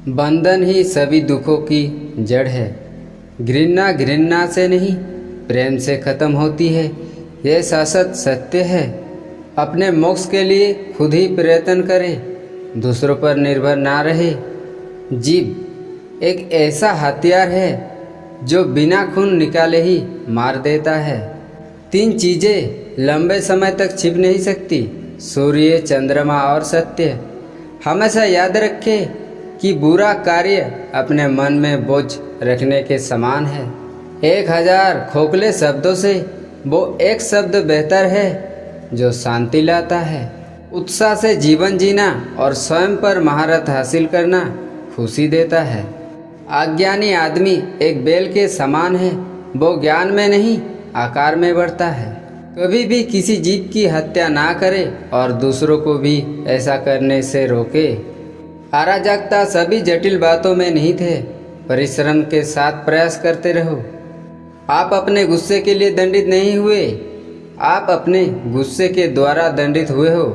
बंधन ही सभी दुखों की जड़ है। घृणा घृणा से नहीं, प्रेम से खत्म होती है। यह शाश्वत सत्य है। अपने मोक्ष के लिए खुद ही प्रयत्न करें, दूसरों पर निर्भर ना रहे। जीभ एक ऐसा हथियार है जो बिना खून निकाले ही मार देता है। 3 चीज़ें लंबे समय तक छिप नहीं सकती, सूर्य, चंद्रमा और सत्य। हमेशा याद रखें कि बुरा कार्य अपने मन में बोझ रखने के समान है। 1000 खोखले शब्दों से वो एक शब्द बेहतर है जो शांति लाता है। उत्साह से जीवन जीना और स्वयं पर महारत हासिल करना खुशी देता है। अज्ञानी आदमी एक बेल के समान है, वो ज्ञान में नहीं आकार में बढ़ता है। कभी भी किसी जीव की हत्या ना करे और दूसरों को भी ऐसा करने से रोके। अराजकता सभी जटिल बातों में नहीं थे, परिश्रम के साथ प्रयास करते रहो। आप अपने गुस्से के लिए दंडित नहीं हुए, आप अपने गुस्से के द्वारा दंडित हुए हो।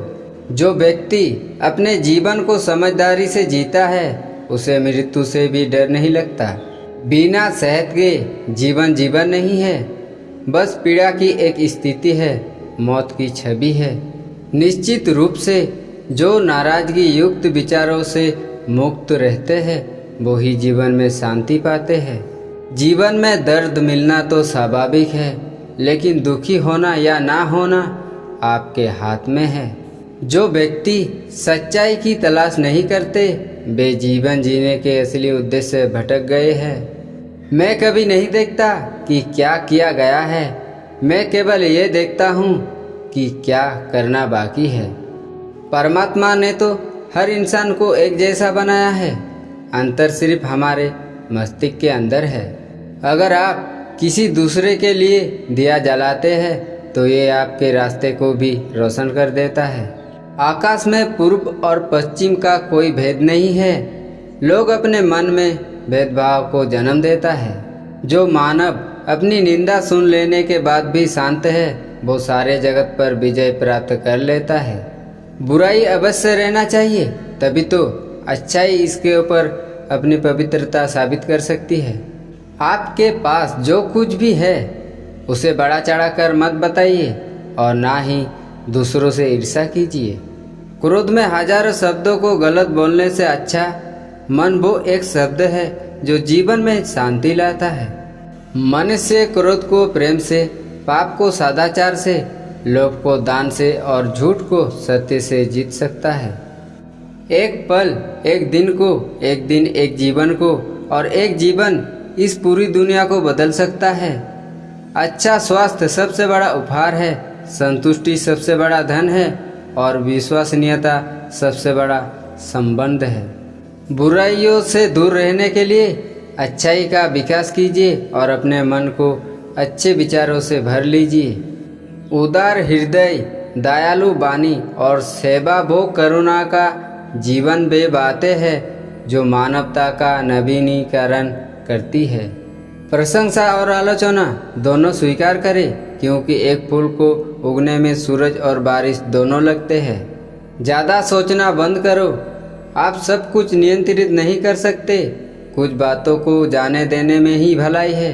जो व्यक्ति अपने जीवन को समझदारी से जीता है उसे मृत्यु से भी डर नहीं लगता। बिना सेहत के जीवन नहीं है, बस पीड़ा की एक स्थिति है, मौत की छवि है। निश्चित रूप से जो नाराजगी युक्त विचारों से मुक्त रहते हैं वो ही जीवन में शांति पाते हैं। जीवन में दर्द मिलना तो स्वाभाविक है, लेकिन दुखी होना या ना होना आपके हाथ में है। जो व्यक्ति सच्चाई की तलाश नहीं करते वे जीवन जीने के असली उद्देश्य से भटक गए हैं। मैं कभी नहीं देखता कि क्या किया गया है, मैं केवल ये देखता हूँ कि क्या करना बाकी है। परमात्मा ने तो हर इंसान को एक जैसा बनाया है, अंतर सिर्फ हमारे मस्तिष्क के अंदर है। अगर आप किसी दूसरे के लिए दिया जलाते हैं तो ये आपके रास्ते को भी रोशन कर देता है। आकाश में पूर्व और पश्चिम का कोई भेद नहीं है। लोग अपने मन में भेदभाव को जन्म देता है। जो मानव अपनी निंदा सुन लेने के बाद भी शांत है वो सारे जगत पर विजय प्राप्त कर लेता है। बुराई अवश्य रहना चाहिए, तभी तो अच्छाई इसके ऊपर अपनी पवित्रता साबित कर सकती है। आपके पास जो कुछ भी है उसे बड़ा चढ़ा कर मत बताइए और ना ही दूसरों से ईर्ष्या कीजिए। क्रोध में हजारों शब्दों को गलत बोलने से अच्छा मन वो एक शब्द है जो जीवन में शांति लाता है। मन से क्रोध को प्रेम से, पाप को सदाचार से, लोभ को दान से और झूठ को सत्य से जीत सकता है। एक पल एक दिन को, एक दिन एक जीवन को और एक जीवन इस पूरी दुनिया को बदल सकता है। अच्छा स्वास्थ्य सबसे बड़ा उपहार है, संतुष्टि सबसे बड़ा धन है और विश्वसनीयता सबसे बड़ा संबंध है। बुराइयों से दूर रहने के लिए अच्छाई का विकास कीजिए और अपने मन को अच्छे विचारों से भर लीजिए। उदार हृदय, दयालु वाणी और सेवा वो करुणा का जीवन वे बातें हैं जो मानवता का नवीनीकरण करती है। प्रशंसा और आलोचना दोनों स्वीकार करें, क्योंकि एक फूल को उगने में सूरज और बारिश दोनों लगते हैं। ज़्यादा सोचना बंद करो। आप सब कुछ नियंत्रित नहीं कर सकते, कुछ बातों को जाने देने में ही भलाई है।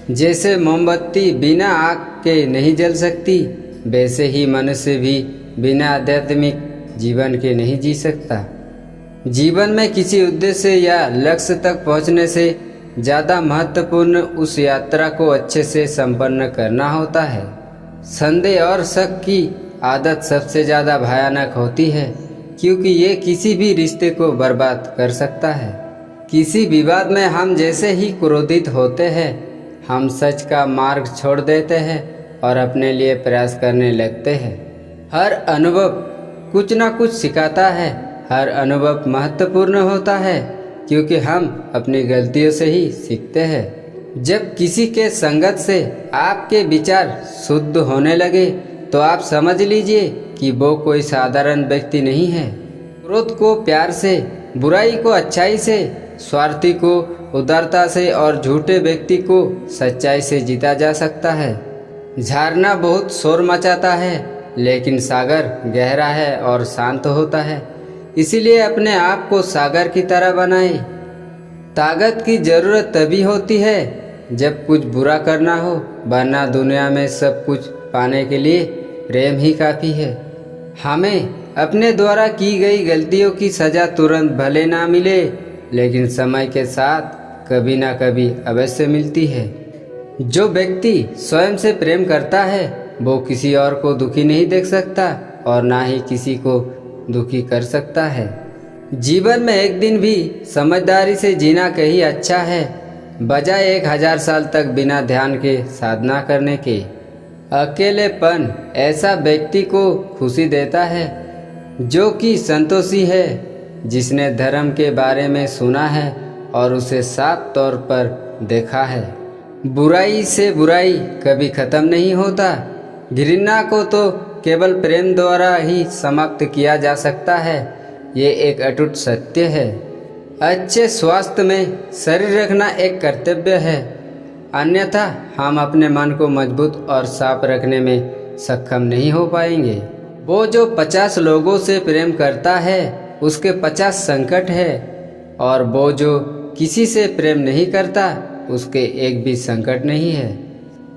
जैसे मोमबत्ती बिना आग के नहीं जल सकती, वैसे ही मनुष्य भी बिना आध्यात्मिक जीवन के नहीं जी सकता। जीवन में किसी उद्देश्य या लक्ष्य तक पहुंचने से ज़्यादा महत्वपूर्ण उस यात्रा को अच्छे से संपन्न करना होता है। संदेह और शक की आदत सबसे ज़्यादा भयानक होती है, क्योंकि ये किसी भी रिश्ते को बर्बाद कर सकता है। किसी विवाद में हम जैसे ही क्रोधित होते हैं, हम सच का मार्ग छोड़ देते हैं और अपने लिए प्रयास करने लगते हैं। हर अनुभव कुछ ना कुछ सिखाता है, हर अनुभव महत्वपूर्ण होता है, क्योंकि हम अपनी गलतियों से ही सीखते हैं। जब किसी के संगत से आपके विचार शुद्ध होने लगे तो आप समझ लीजिए कि वो कोई साधारण व्यक्ति नहीं है। क्रोध को प्यार से, बुराई को अच्छाई से, स्वार्थी को उदारता से और झूठे व्यक्ति को सच्चाई से जीता जा सकता है। झरना बहुत शोर मचाता है, लेकिन सागर गहरा है और शांत होता है। इसीलिए अपने आप को सागर की तरह बनाए। ताकत की जरूरत तभी होती है जब कुछ बुरा करना हो, वरना दुनिया में सब कुछ पाने के लिए प्रेम ही काफ़ी है। हमें अपने द्वारा की गई गलतियों की सज़ा तुरंत भले ना मिले, लेकिन समय के साथ कभी ना कभी अवश्य मिलती है। जो व्यक्ति स्वयं से प्रेम करता है वो किसी और को दुखी नहीं देख सकता और ना ही किसी को दुखी कर सकता है। जीवन में एक दिन भी समझदारी से जीना कहीं अच्छा है, बजाय 1000 साल तक बिना ध्यान के साधना करने के। अकेलेपन ऐसा व्यक्ति को खुशी देता है जो कि संतोषी है, जिसने धर्म के बारे में सुना है और उसे साफ तौर पर देखा है। बुराई से बुराई कभी ख़त्म नहीं होता। घृणा को तो केवल प्रेम द्वारा ही समाप्त किया जा सकता है, ये एक अटूट सत्य है। अच्छे स्वास्थ्य में शरीर रखना एक कर्तव्य है, अन्यथा हम अपने मन को मजबूत और साफ रखने में सक्षम नहीं हो पाएंगे। वो जो 50 लोगों से प्रेम करता है उसके 50 संकट है, और वो जो किसी से प्रेम नहीं करता उसके एक भी संकट नहीं है।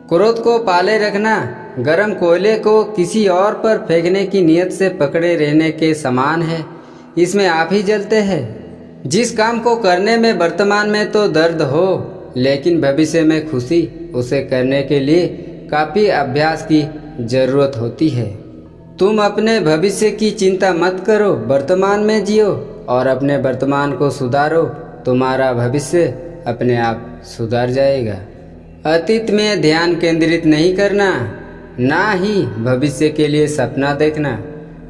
क्रोध को पाले रखना गर्म कोयले को किसी और पर फेंकने की नीयत से पकड़े रहने के समान है। इसमें आप ही जलते हैं। जिस काम को करने में वर्तमान में तो दर्द हो, लेकिन भविष्य में खुशी, उसे करने के लिए काफ़ी अभ्यास की ज़रूरत होती है। तुम अपने भविष्य की चिंता मत करो, वर्तमान में जियो और अपने वर्तमान को सुधारो। तुम्हारा भविष्य अपने आप सुधर जाएगा। अतीत में ध्यान केंद्रित नहीं करना, ना ही भविष्य के लिए सपना देखना,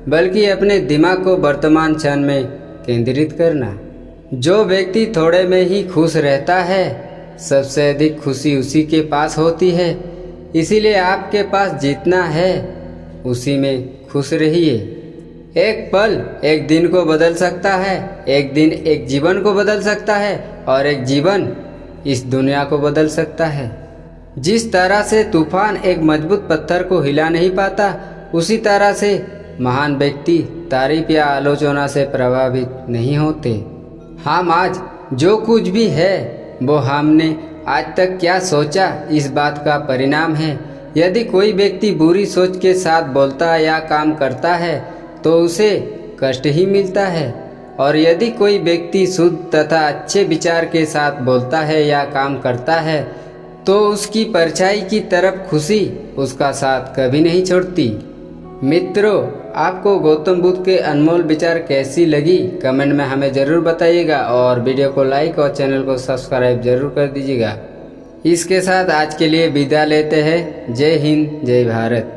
बल्कि अपने दिमाग को वर्तमान क्षण में केंद्रित करना। जो व्यक्ति थोड़े में ही खुश रहता है, सबसे अधिक खुशी उसी के पास होती है। इसीलिए आपके पास जितना है उसी में खुश रहिए। एक पल एक दिन को बदल सकता है, एक दिन एक जीवन को बदल सकता है, और एक जीवन इस दुनिया को बदल सकता है। जिस तरह से तूफान एक मजबूत पत्थर को हिला नहीं पाता, उसी तरह से महान व्यक्ति तारीफ या आलोचना से प्रभावित नहीं होते। हम आज जो कुछ भी है वो हमने आज तक क्या सोचा, इस बात का परिणाम है। यदि कोई व्यक्ति बुरी सोच के साथ बोलता या काम करता है तो उसे कष्ट ही मिलता है, और यदि कोई व्यक्ति शुद्ध तथा अच्छे विचार के साथ बोलता है या काम करता है तो उसकी परछाई की तरफ खुशी उसका साथ कभी नहीं छोड़ती। मित्रों, आपको गौतम बुद्ध के अनमोल विचार कैसी लगी कमेंट में हमें ज़रूर बताइएगा, और वीडियो को लाइक और चैनल को सब्सक्राइब जरूर कर दीजिएगा। इसके साथ आज के लिए विदा लेते हैं। जय हिंद, जय भारत।